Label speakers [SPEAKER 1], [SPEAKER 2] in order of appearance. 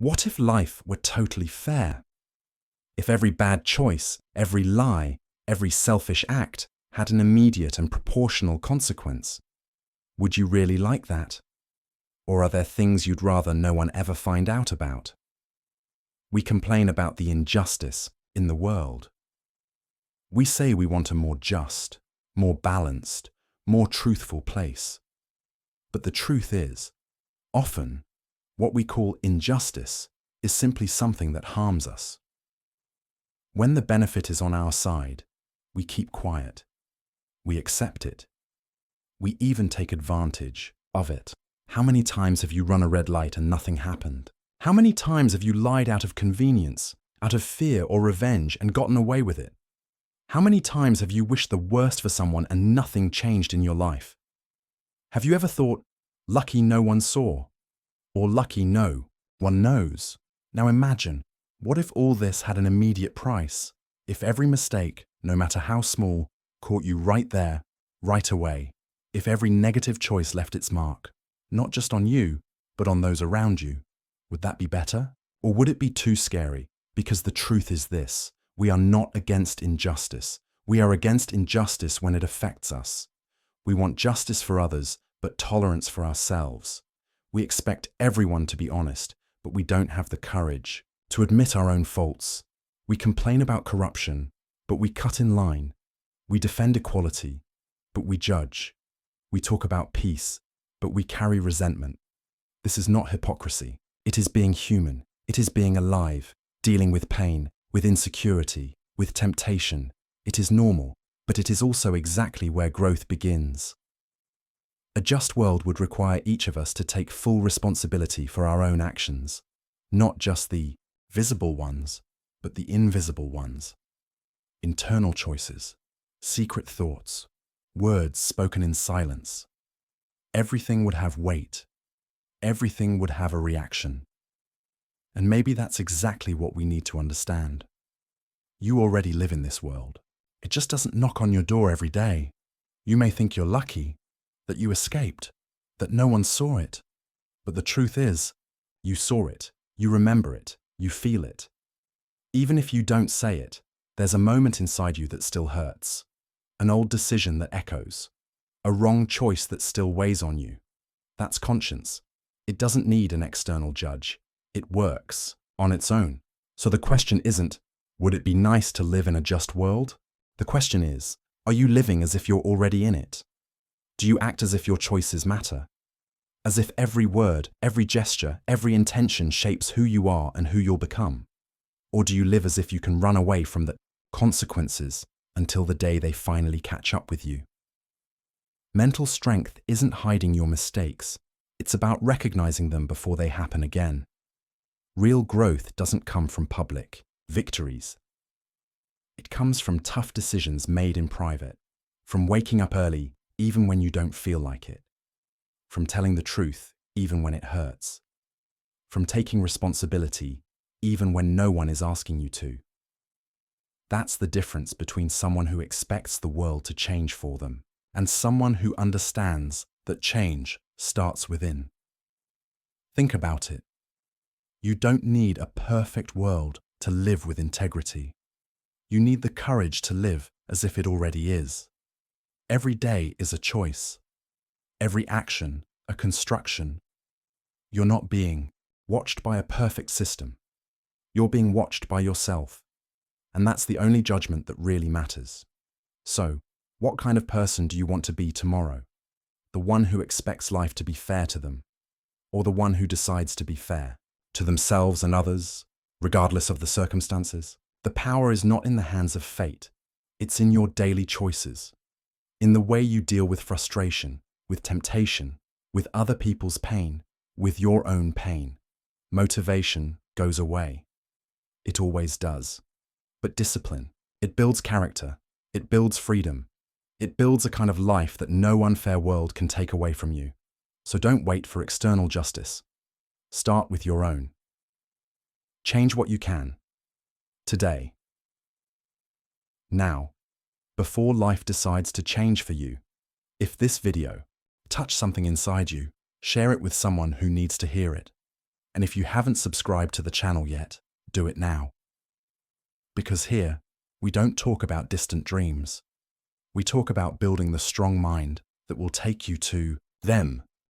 [SPEAKER 1] What if life were totally fair? If every bad choice, every lie, every selfish act had an immediate and proportional consequence? Would you really like that? Or are there things you'd rather no one ever find out about? We complain about the injustice in the world. We say we want a more just, more balanced, more truthful place. But the truth is, often, what we call injustice is simply something that harms us. When the benefit is on our side, we keep quiet. We accept it. We even take advantage of it. How many times have you run a red light and nothing happened? How many times have you lied out of convenience, out of fear or revenge and gotten away with it? How many times have you wished the worst for someone and nothing changed in your life? Have you ever thought, lucky no one saw? Or lucky no one knows? Now imagine, what if all this had an immediate price? If every mistake, no matter how small, caught you right there, right away? If every negative choice left its mark, not just on you, but on those around you? Would that be better? Or would it be too scary? Because the truth is this: we are not against injustice. We are against injustice when it affects us. We want justice for others, but tolerance for ourselves. We expect everyone to be honest, but we don't have the courage to admit our own faults. We complain about corruption, but we cut in line. We defend equality, but we judge. We talk about peace, but we carry resentment. This is not hypocrisy. It is being human. It is being alive, dealing with pain, with insecurity, with temptation. It is normal, but it is also exactly where growth begins. A just world would require each of us to take full responsibility for our own actions, not just the visible ones, but the invisible ones. Internal choices, secret thoughts, words spoken in silence. Everything would have weight. Everything would have a reaction. And maybe that's exactly what we need to understand. You already live in this world. It just doesn't knock on your door every day. You may think you're lucky, that you escaped, that no one saw it. But the truth is, you saw it, you remember it, you feel it. Even if you don't say it, there's a moment inside you that still hurts. An old decision that echoes. A wrong choice that still weighs on you. That's conscience. It doesn't need an external judge. It works on its own. So the question isn't, would it be nice to live in a just world? The question is, are you living as if you're already in it? Do you act as if your choices matter? As if every word, every gesture, every intention shapes who you are and who you'll become? Or do you live as if you can run away from the consequences until the day they finally catch up with you? Mental strength isn't hiding your mistakes. It's about recognizing them before they happen again. Real growth doesn't come from public victories. It comes from tough decisions made in private, from waking up early even when you don't feel like it, from telling the truth even when it hurts, from taking responsibility even when no one is asking you to. That's the difference between someone who expects the world to change for them and someone who understands that change starts within. Think about it. You don't need a perfect world to live with integrity. You need the courage to live as if it already is. Every day is a choice. Every action, a construction. You're not being watched by a perfect system. You're being watched by yourself. And that's the only judgment that really matters. So, what kind of person do you want to be tomorrow? The one who expects life to be fair to them, or the one who decides to be fair to themselves and others, regardless of the circumstances? The power is not in the hands of fate. It's in your daily choices, in the way you deal with frustration, with temptation, with other people's pain, with your own pain. Motivation goes away. It always does. But discipline, it builds character, it builds freedom, it builds a kind of life that no unfair world can take away from you. So don't wait for external justice. Start with your own. Change what you can. Today. Now. Before life decides to change for you. If this video touched something inside you, share it with someone who needs to hear it. And if you haven't subscribed to the channel yet, do it now. Because here, we don't talk about distant dreams. We talk about building the strong mind that will take you to them.